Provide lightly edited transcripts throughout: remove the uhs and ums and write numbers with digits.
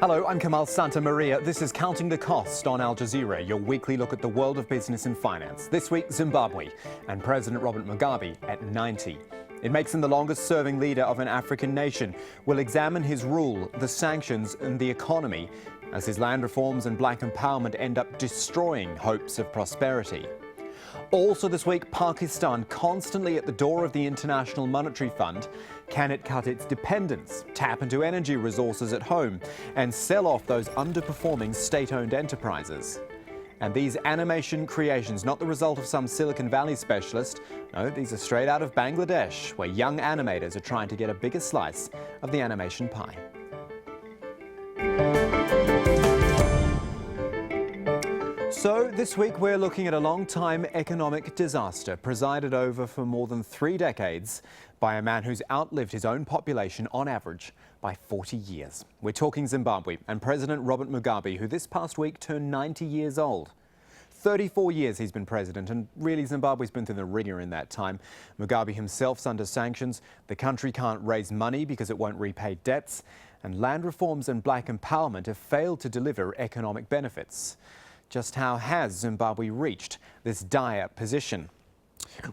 Hello, I'm Kamal Santamaria. This is Counting the Cost on Al Jazeera, your weekly look at the world of business and finance. This week, Zimbabwe and President Robert Mugabe at 90. It makes him the longest-serving leader of an African nation. We'll examine his rule, the sanctions and the economy as his land reforms and black empowerment end up destroying hopes of prosperity. Also this week, Pakistan constantly at the door of the International Monetary Fund. Can it cut its dependence, tap into energy resources at home, and sell off those underperforming state-owned enterprises? And these animation creations, not the result of some Silicon Valley specialist. No, these are straight out of Bangladesh, where young animators are trying to get a bigger slice of the animation pie. So this week we're looking at a long-time economic disaster presided over for more than 3 decades by a man who's outlived his own population on average by 40 years. We're talking Zimbabwe and President Robert Mugabe, who this past week turned 90 years old. 34 years he's been president, and really Zimbabwe's been through the ringer in that time. Mugabe himself's under sanctions. The country can't raise money because it won't repay debts, and land reforms and black empowerment have failed to deliver economic benefits. Just how has Zimbabwe reached this dire position?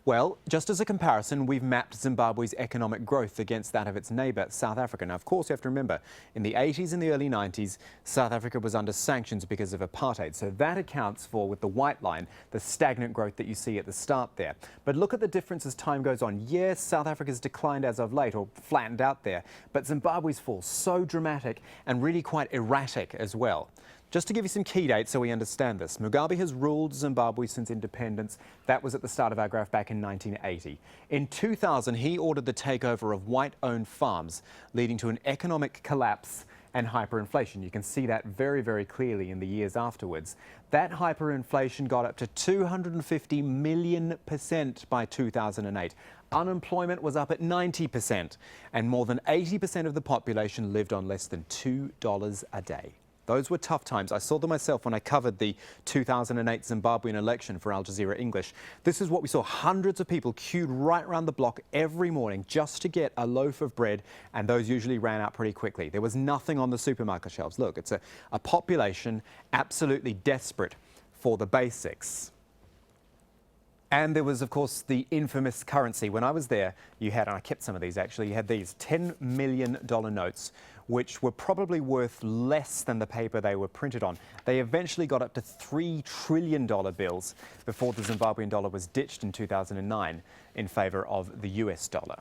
Well, just as a comparison, we've mapped Zimbabwe's economic growth against that of its neighbour, South Africa. Now, of course, you have to remember, in the 80s and the early 90s, South Africa was under sanctions because of apartheid. So that accounts for, with the white line, the stagnant growth that you see at the start there. But look at the difference as time goes on. Yes, South Africa's declined as of late, or flattened out there, but Zimbabwe's fall so dramatic and really quite erratic as well. Just to give you some key dates so we understand this, Mugabe has ruled Zimbabwe since independence. That was at the start of our graph back in 1980. In 2000, he ordered the takeover of white-owned farms, leading to an economic collapse and hyperinflation. You can see that very, very clearly in the years afterwards. That hyperinflation got up to 250 million% by 2008. Unemployment was up at 90%, and more than 80% of the population lived on less than $2 a day. Those were tough times. I saw them myself when I covered the 2008 Zimbabwean election for Al Jazeera English. This is what we saw. Hundreds of people queued right around the block every morning just to get a loaf of bread, and those usually ran out pretty quickly. There was nothing on the supermarket shelves. Look, it's a population absolutely desperate for the basics. And there was, of course, the infamous currency. When I was there, you had, and I kept some of these actually, you had these $10 million notes, which were probably worth less than the paper they were printed on. They eventually got up to $3 trillion bills before the Zimbabwean dollar was ditched in 2009 in favour of the US dollar.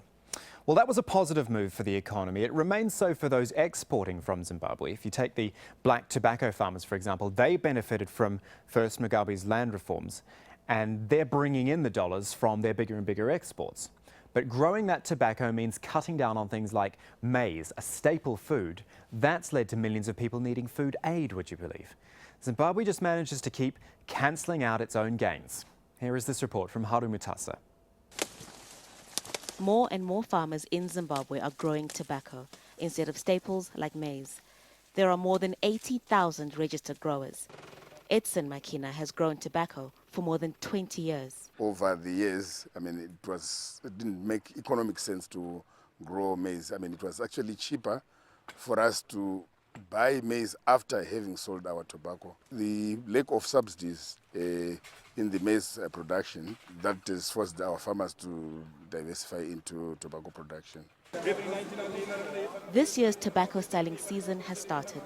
Well, that was a positive move for the economy. It remains so for those exporting from Zimbabwe. If you take the black tobacco farmers, for example, they benefited from first Mugabe's land reforms, and they're bringing in the dollars from their bigger and bigger exports. But growing that tobacco means cutting down on things like maize, a staple food. That's led to millions of people needing food aid, would you believe? Zimbabwe just manages to keep cancelling out its own gains. Here is this report from Haru Mutasa. More and more farmers in Zimbabwe are growing tobacco instead of staples like maize. There are more than 80,000 registered growers. Edson Makina has grown tobacco for more than 20 years. Over the years, it didn't make economic sense to grow maize. It was actually cheaper for us to buy maize after having sold our tobacco. The lack of subsidies in the maize production, that has forced our farmers to diversify into tobacco production. This year's tobacco selling season has started.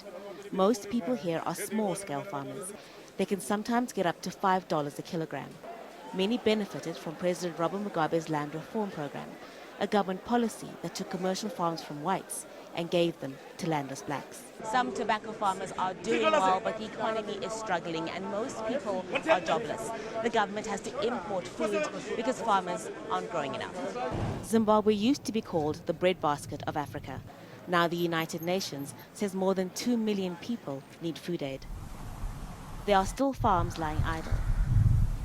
Most people here are small-scale farmers. They can sometimes get up to $5 a kilogram. Many benefited from President Robert Mugabe's land reform program, a government policy that took commercial farms from whites and gave them to landless blacks. Some tobacco farmers are doing well, but the economy is struggling and most people are jobless. The government has to import food because farmers aren't growing enough. Zimbabwe used to be called the breadbasket of Africa. Now the United Nations says more than 2 million people need food aid. There are still farms lying idle.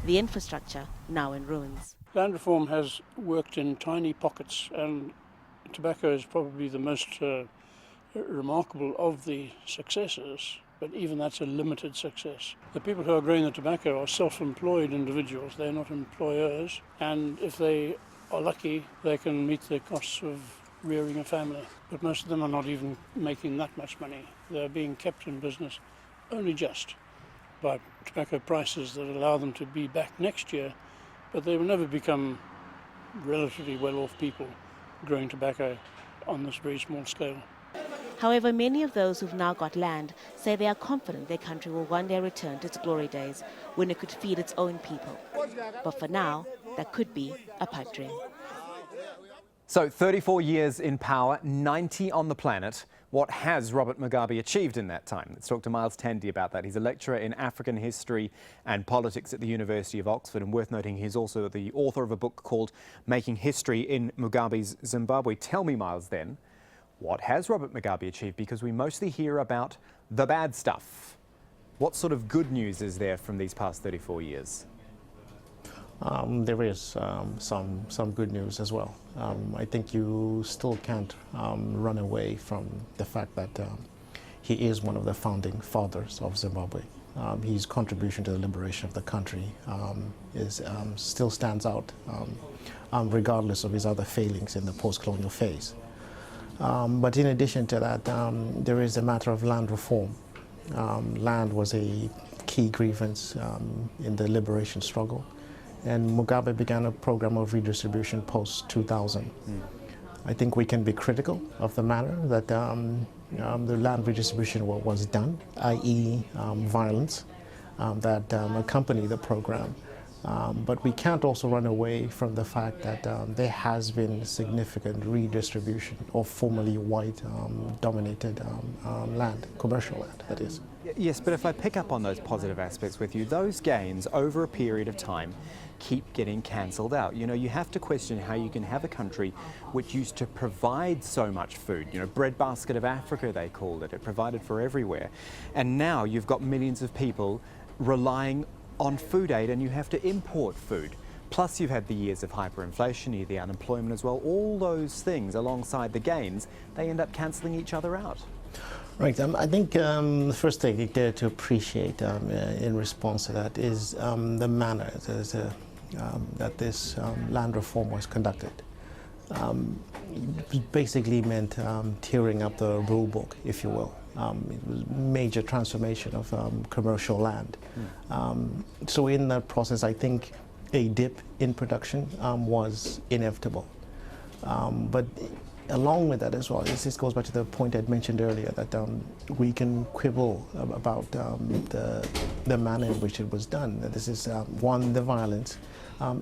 The infrastructure now in ruins. Land reform has worked in tiny pockets, and tobacco is probably the most remarkable of the successes, but even that's a limited success. The people who are growing the tobacco are self-employed individuals. They're not employers, and if they are lucky, they can meet the costs of rearing a family. But most of them are not even making that much money. They're being kept in business only just by tobacco prices that allow them to be back next year, but they will never become relatively well-off people growing tobacco on this very small scale. However, many of those who've now got land say they are confident their country will one day return to its glory days when it could feed its own people. But for now, that could be a pipe dream. So 34 years in power, 90 on the planet. What has Robert Mugabe achieved in that time? Let's talk to Miles Tandy about that. He's a lecturer in African history and politics at the University of Oxford, and worth noting he's also the author of a book called Making History in Mugabe's Zimbabwe. Tell me, Miles, then, what has Robert Mugabe achieved? Because we mostly hear about the bad stuff. What sort of good news is there from these past 34 years? There is some good news as well. I think you still can't run away from the fact that he is one of the founding fathers of Zimbabwe. His contribution to the liberation of the country still stands out, regardless of his other failings in the post-colonial phase. But in addition to that, there is a matter of land reform. Land was a key grievance in the liberation struggle. And Mugabe began a program of redistribution post-2000. I think we can be critical of the manner that the land redistribution was done, i.e. Violence that accompanied the program. But we can't also run away from the fact that there has been significant redistribution of formerly white-dominated land, commercial land, that is. Yes, but if I pick up on those positive aspects with you, those gains over a period of time keep getting cancelled out. You know, you have to question how you can have a country which used to provide so much food, you know, breadbasket of Africa they called it, it provided for everywhere. And now you've got millions of people relying on food aid and you have to import food. Plus you've had the years of hyperinflation, the unemployment as well. All those things alongside the gains, they end up cancelling each other out. Right. I think the first thing to appreciate in response to that is the manner that this land reform was conducted. It basically meant tearing up the rule book, if you will. It was a major transformation of commercial land. So in that process, I think a dip in production was inevitable. But along with that as well, this goes back to the point I'd mentioned earlier, that we can quibble about the manner in which it was done. This is, one, the violence.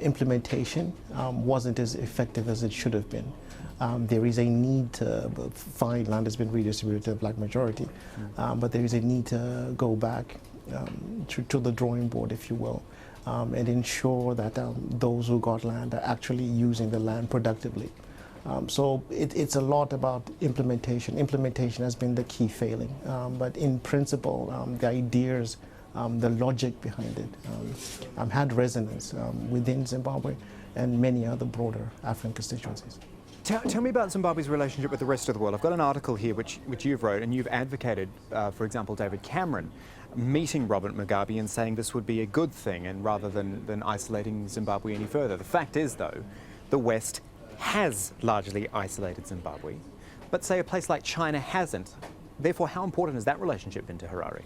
Implementation wasn't as effective as it should have been. There is a need to find land has been redistributed to the black majority, but there is a need to go back to the drawing board, if you will, and ensure that those who got land are actually using the land productively. So it's a lot about implementation. Implementation has been the key failing, but in principle, the ideas, the logic behind it had resonance within Zimbabwe and many other broader African constituencies. Tell me about Zimbabwe's relationship with the rest of the world. I've got an article here which you've wrote, and you've advocated, for example, David Cameron meeting Robert Mugabe and saying this would be a good thing, and rather than isolating Zimbabwe any further. The fact is, though, the West has largely isolated Zimbabwe, but say a place like China hasn't. Therefore, how important has that relationship been to Harare?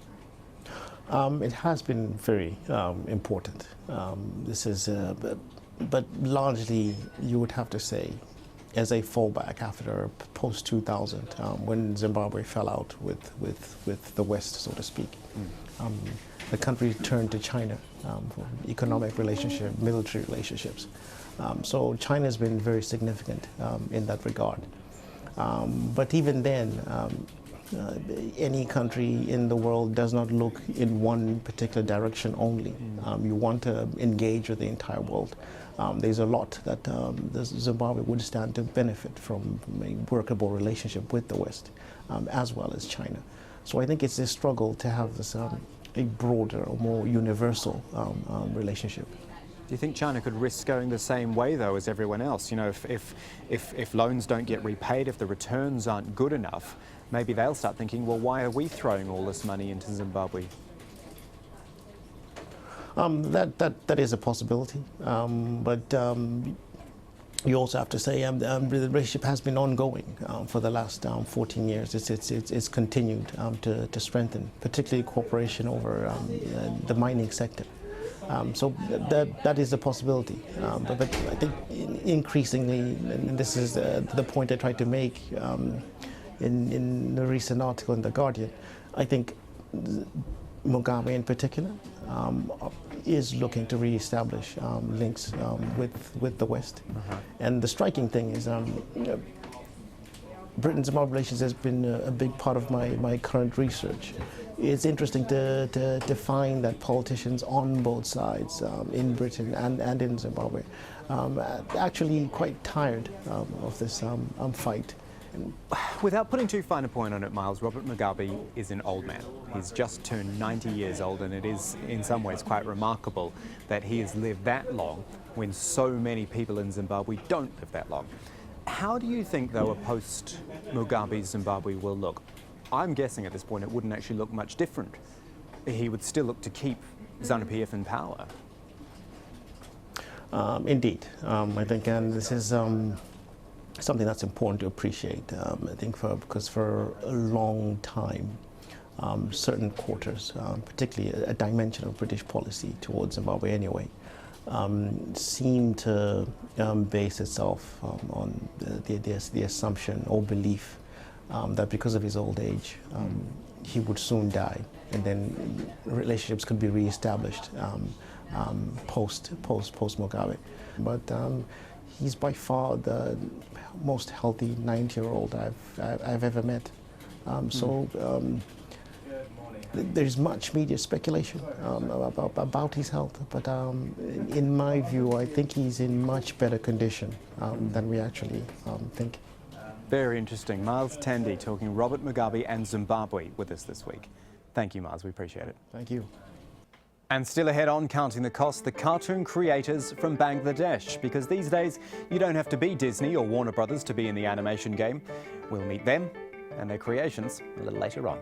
It has been very important. This is, but largely you would have to say, as a fallback after post-2000, when Zimbabwe fell out with the West, so to speak. The country turned to China for economic relationship, military relationships. So China has been very significant in that regard. But even then, any country in the world does not look in one particular direction only. You want to engage with the entire world. There's a lot that Zimbabwe would stand to benefit from a workable relationship with the West, as well as China. So I think it's a struggle to have this a broader or more universal relationship. Do you think China could risk going the same way, though, as everyone else? You know, if loans don't get repaid, if the returns aren't good enough, maybe they'll start thinking, well, why are we throwing all this money into Zimbabwe? That is a possibility, but you also have to say the relationship has been ongoing for the last 14 years. It's continued to strengthen, particularly cooperation over the mining sector. So that is a possibility. But I think increasingly, and this is the point I tried to make in the recent article in The Guardian, I think Mugabe in particular is looking to re-establish links with the West. And the striking thing is Britain-Zimbabwe relations has been a big part of my current research. It's interesting to find that politicians on both sides, in Britain and in Zimbabwe, are actually quite tired of this fight. Without putting too fine a point on it, Miles, Robert Mugabe is an old man. He's just turned 90 years old, and it is in some ways quite remarkable that he has lived that long when so many people in Zimbabwe don't live that long. How do you think, though, a post-Mugabe Zimbabwe will look? I'm guessing at this point it wouldn't actually look much different. He would still look to keep ZANU-PF in power. Indeed. I think, and this is something that's important to appreciate. I think because for a long time, certain quarters, particularly a dimension of British policy towards Zimbabwe anyway, seemed to base itself on the assumption or belief that because of his old age, he would soon die, and then relationships could be re-established post Mugabe. But he's by far the most healthy 90-year-old I've ever met. There's much media speculation about his health, but in my view, I think he's in much better condition than we actually think. Very interesting. Miles Tandy talking Robert Mugabe and Zimbabwe with us this week. Thank you, Miles. We appreciate it. Thank you. And still ahead on Counting the Cost, the cartoon creators from Bangladesh. Because these days, you don't have to be Disney or Warner Brothers to be in the animation game. We'll meet them and their creations a little later on.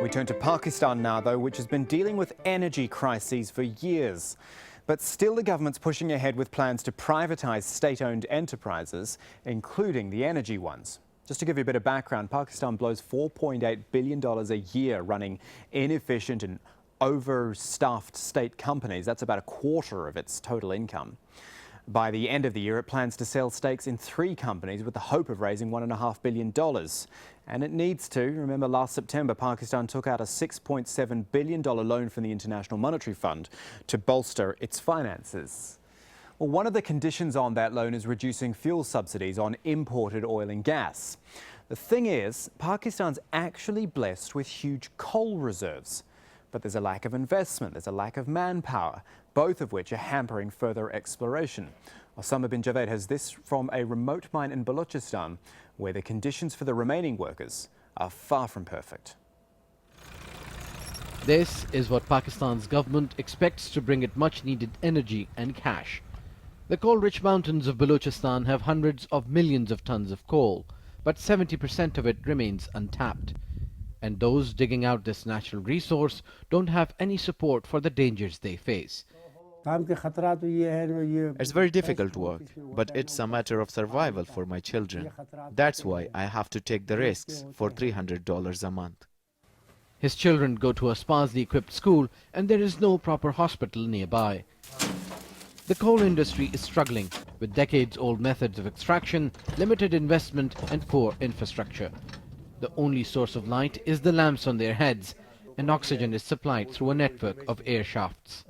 We turn to Pakistan now, though, which has been dealing with energy crises for years. But still the government's pushing ahead with plans to privatise state-owned enterprises, including the energy ones. Just to give you a bit of background, Pakistan blows $4.8 billion a year running inefficient and overstaffed state companies. That's about a quarter of its total income. By the end of the year, it plans to sell stakes in 3 companies with the hope of raising $1.5 billion. And it needs to. Remember, last September, Pakistan took out a $6.7 billion loan from the International Monetary Fund to bolster its finances. Well, one of the conditions on that loan is reducing fuel subsidies on imported oil and gas. The thing is, Pakistan's actually blessed with huge coal reserves. But there's a lack of investment, there's a lack of manpower, both of which are hampering further exploration. Osama bin Javed has this from a remote mine in Balochistan, where the conditions for the remaining workers are far from perfect. This is what Pakistan's government expects to bring it much-needed energy and cash. The coal-rich mountains of Balochistan have hundreds of millions of tons of coal, but 70% of it remains untapped. And those digging out this natural resource don't have any support for the dangers they face. It's very difficult work, but it's a matter of survival for my children. That's why I have to take the risks for $300 a month. His children go to a sparsely-equipped school, and there is no proper hospital nearby. The coal industry is struggling with decades-old methods of extraction, limited investment and poor infrastructure. The only source of light is the lamps on their heads, and oxygen is supplied through a network of air shafts.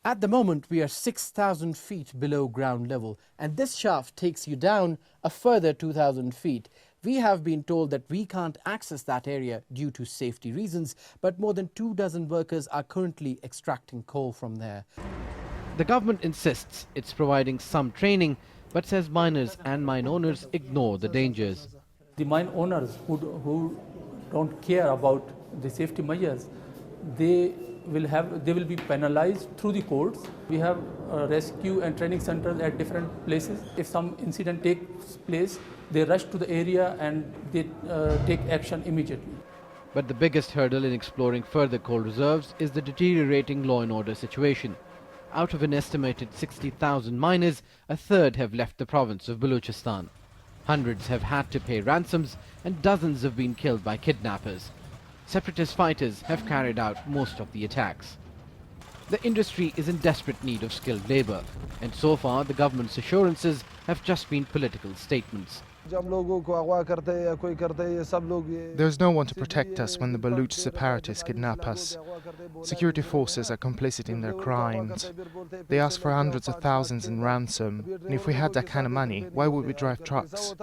At the moment, we are 6,000 feet below ground level, and this shaft takes you down a further 2,000 feet. We have been told that we can't access that area due to safety reasons, but more than 24 workers are currently extracting coal from there. The government insists it's providing some training, but says miners and mine owners ignore the dangers. The mine owners who don't care about the safety measures, they will be penalized through the courts. We have rescue and training centers at different places. If some incident takes place, they rush to the area and they take action immediately. But the biggest hurdle in exploring further coal reserves is the deteriorating law and order situation. Out of an estimated 60,000 miners, a third have left the province of Balochistan. Hundreds have had to pay ransoms and dozens have been killed by kidnappers. Separatist fighters have carried out most of the attacks. The industry is in desperate need of skilled labour, and so far the government's assurances have just been political statements. There's no one to protect us when the Baluch separatists kidnap us. Security forces are complicit in their crimes. They ask for hundreds of thousands in ransom, and if we had that kind of money, why would we drive trucks?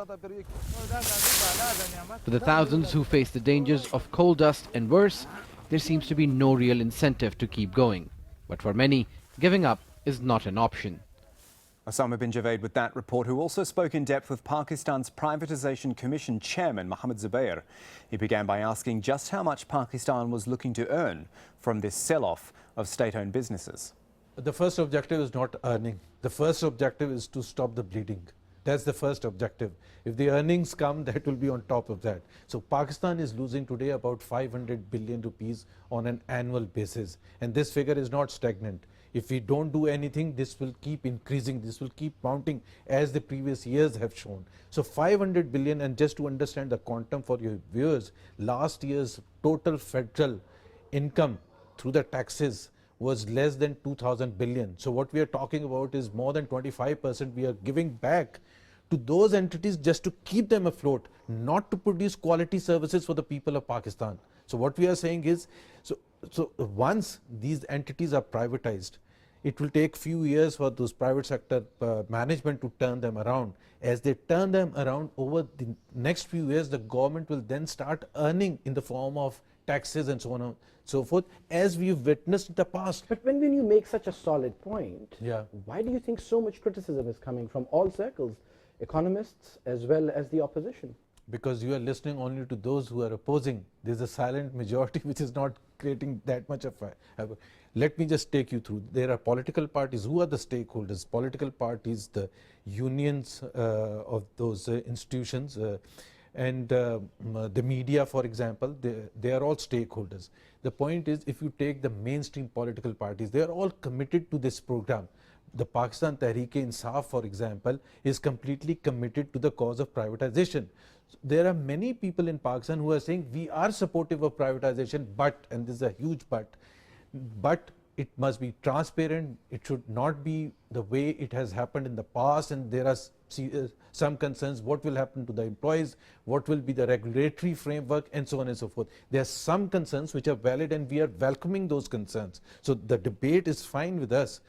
For the thousands who face the dangers of coal dust and worse, there seems to be no real incentive to keep going. But for many, giving up is not an option. Osama bin Javed with that report, who also spoke in depth with Pakistan's Privatisation Commission Chairman Mohammad Zubair. He began by asking just how much Pakistan was looking to earn from this sell-off of state-owned businesses. The first objective is not earning. The first objective is to stop the bleeding. That's the first objective. If the earnings come, that will be on top of that. So Pakistan is losing today about 500 billion rupees on an annual basis. And this figure is not stagnant. If we don't do anything, this will keep increasing, this will keep mounting as the previous years have shown. So 500 billion, and just to understand the quantum for your viewers, last year's total federal income through the taxes was less than 2,000 billion. So what we are talking about is more than 25% we are giving back to those entities just to keep them afloat, not to produce quality services for the people of Pakistan. So what we are saying is, so once these entities are privatized, it will take few years for those private sector management to turn them around. As they turn them around over the next few years, the government will then start earning in the form of taxes and so on and so forth, as we've witnessed in the past. But when you make such a solid point, Yeah. why do you think so much criticism is coming from all circles, economists as well as the opposition? Because you are listening only to those who are opposing. There's a silent majority which is not creating that much of a... Let me just take you through. There are political parties. Who are the stakeholders? Political parties, the unions of those institutions, and the media, for example, they are all stakeholders. The point is, if you take the mainstream political parties, they are all committed to this program. The Pakistan Tehreek-e-Insaf, for example, is completely committed to the cause of privatization. There are many people in Pakistan who are saying we are supportive of privatization, but, and this is a huge but it must be transparent. It should not be the way it has happened in the past, and there are some concerns. What will happen to the employees? What will be the regulatory framework, and so on and so forth. There are some concerns which are valid, and we are welcoming those concerns. So the debate is fine with us.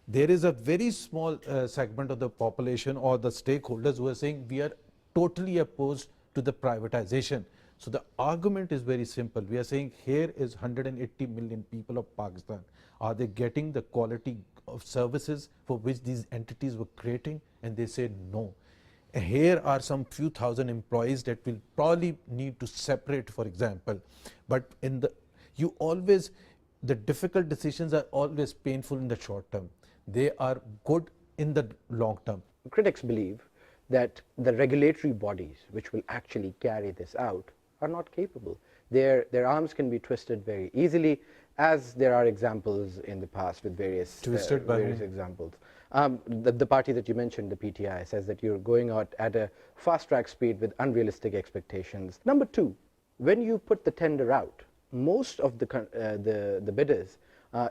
There is a very small segment of the population or the stakeholders who are saying we are totally opposed to the privatization. So the argument is very simple. We are saying here is 180 million people of Pakistan. Are they getting the quality of services for which these entities were creating? And they say no. Here are some few thousand employees that will probably need to separate, for example. But in the difficult decisions are always painful in the short term. They are good in the long term. Critics believe that the regulatory bodies which will actually carry this out are not capable. Their arms can be twisted very easily, as there are examples in the past with various examples. The party that you mentioned, the PTI, says that you're going out at a fast-track speed with unrealistic expectations. Number two, when you put the tender out, most of the bidders,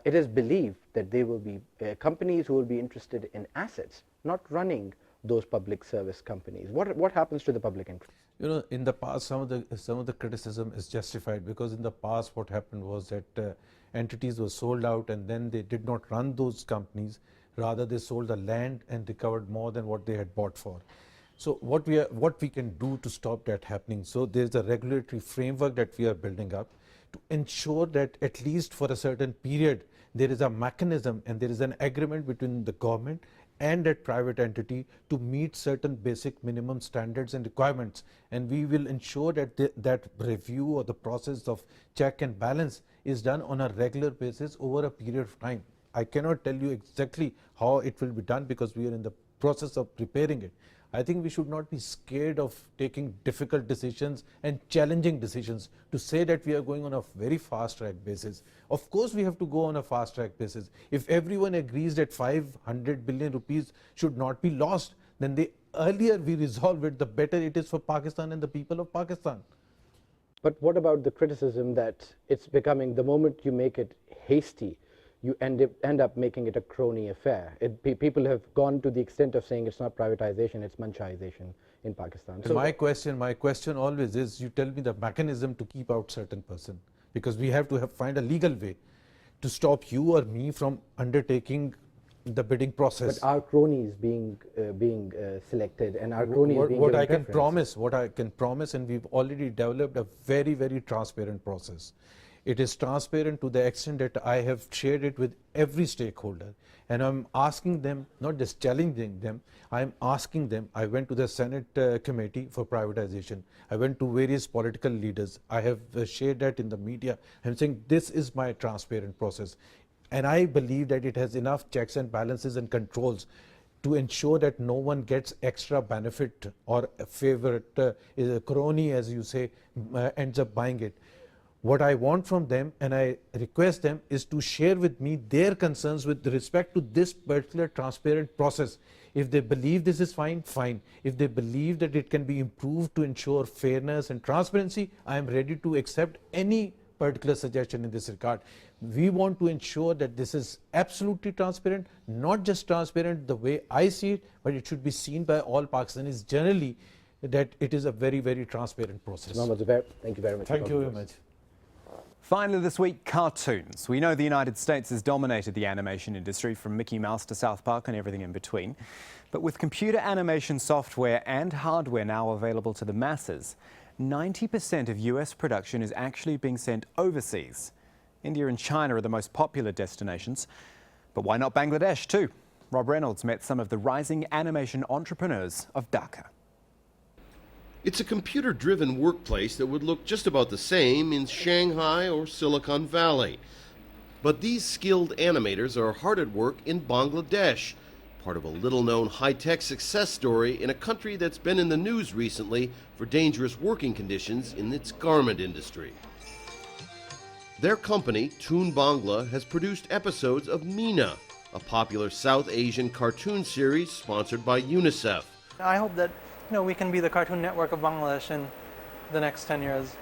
it is believed that they will be companies who will be interested in assets, not running those public service companies. What happens to the public interest? You know, in the past, some of the criticism is justified, because in the past what happened was that entities were sold out and then they did not run those companies. Rather, they sold the land and recovered more than what they had bought for. So what we can do to stop that happening? So there's a regulatory framework that we are building up to ensure that at least for a certain period there is a mechanism and there is an agreement between the government and that private entity to meet certain basic minimum standards and requirements, and we will ensure that that review or the process of check and balance is done on a regular basis over a period of time. I cannot tell you exactly how it will be done because we are in the process of preparing it. I think we should not be scared of taking difficult decisions and challenging decisions to say that we are going on a very fast track basis. Of course, we have to go on a fast track basis. If everyone agrees that 500 billion rupees should not be lost, then the earlier we resolve it, the better it is for Pakistan and the people of Pakistan. But what about the criticism that it's becoming, the moment you make it hasty, you end up making it a crony affair? People have gone to the extent of saying it's not privatization, it's manchaization in Pakistan. So my question always is, you tell me the mechanism to keep out certain person, because we have to find a legal way to stop you or me from undertaking the bidding process. But our cronies being selected, and our cronies being what given I can preference. what I can promise, and we've already developed a very, very transparent process. It is transparent to the extent that I have shared it with every stakeholder, and I'm asking them, not just challenging them, I'm asking them. I went to the Senate committee for privatization. I went to various political leaders. I have shared that in the media. I'm saying this is my transparent process. And I believe that it has enough checks and balances and controls to ensure that no one gets extra benefit or a favorite, a crony, as you say, ends up buying it. What I want from them, and I request them, is to share with me their concerns with respect to this particular transparent process. If they believe this is fine, fine. If they believe that it can be improved to ensure fairness and transparency, I am ready to accept any particular suggestion in this regard. We want to ensure that this is absolutely transparent, not just transparent the way I see it, but it should be seen by all Pakistanis generally that it is a very, very transparent process. Mohammad Zubair, thank you very much. Thank you very much. Finally this week, cartoons. We know the United States has dominated the animation industry, from Mickey Mouse to South Park and everything in between. But with computer animation software and hardware now available to the masses, 90% of US production is actually being sent overseas. India and China are the most popular destinations, but why not Bangladesh too? Rob Reynolds met some of the rising animation entrepreneurs of Dhaka. It's a computer-driven workplace that would look just about the same in Shanghai or Silicon Valley. But these skilled animators are hard at work in Bangladesh, part of a little-known high-tech success story in a country that's been in the news recently for dangerous working conditions in its garment industry. Their company, Toon Bangla, has produced episodes of Meena, a popular South Asian cartoon series sponsored by UNICEF. I hope that we can be the Cartoon Network of Bangladesh in the next 10 years.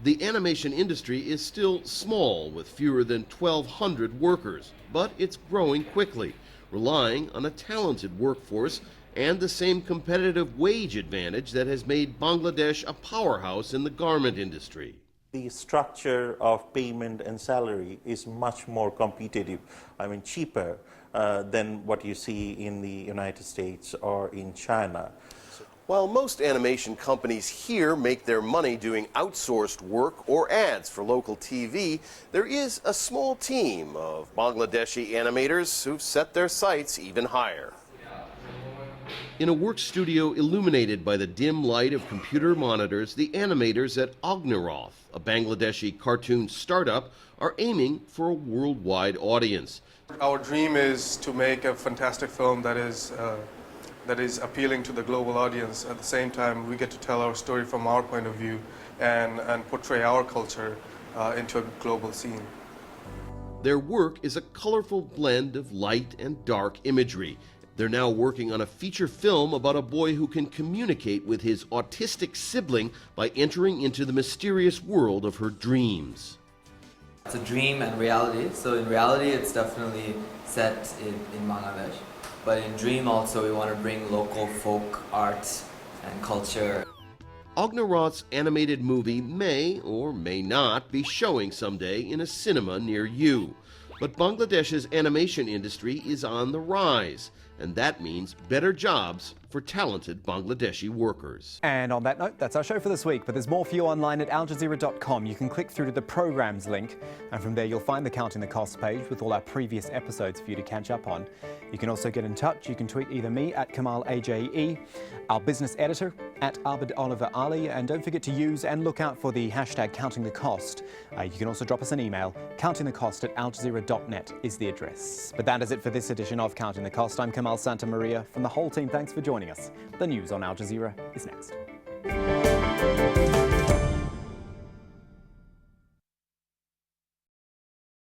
The animation industry is still small, with fewer than 1,200 workers, but it's growing quickly, relying on a talented workforce and the same competitive wage advantage that has made Bangladesh a powerhouse in the garment industry. The structure of payment and salary is much more competitive, cheaper than what you see in the United States or in China. While most animation companies here make their money doing outsourced work or ads for local TV, there is a small team of Bangladeshi animators who've set their sights even higher. In a work studio illuminated by the dim light of computer monitors, the animators at Ogniroth, a Bangladeshi cartoon startup, are aiming for a worldwide audience. Our dream is to make a fantastic film that is appealing to the global audience. At the same time, we get to tell our story from our point of view and portray our culture into a global scene. Their work is a colorful blend of light and dark imagery. They're now working on a feature film about a boy who can communicate with his autistic sibling by entering into the mysterious world of her dreams. It's a dream and reality. So in reality, it's definitely set in Bangladesh. But in dream also, we want to bring local folk art and culture. Ogniroth's animated movie may or may not be showing someday in a cinema near you. But Bangladesh's animation industry is on the rise, and that means better jobs for talented Bangladeshi workers. And on that note, that's our show for this week, but there's more for you online at aljazeera.com. You can click through to the programs link, and from there you'll find the Counting the Cost page with all our previous episodes for you to catch up on. You can also get in touch. You can tweet either me at Kamal AJE, our business editor at Abid Oliver Ali, and don't forget to use and look out for the hashtag Counting the Cost. You can also drop us an email. countingthecost@aljazeera.net is the address. But that is it for this edition of Counting the Cost. I'm Kamal Kamal Santamaria. From the whole team, thanks for joining us. The news on Al Jazeera is next.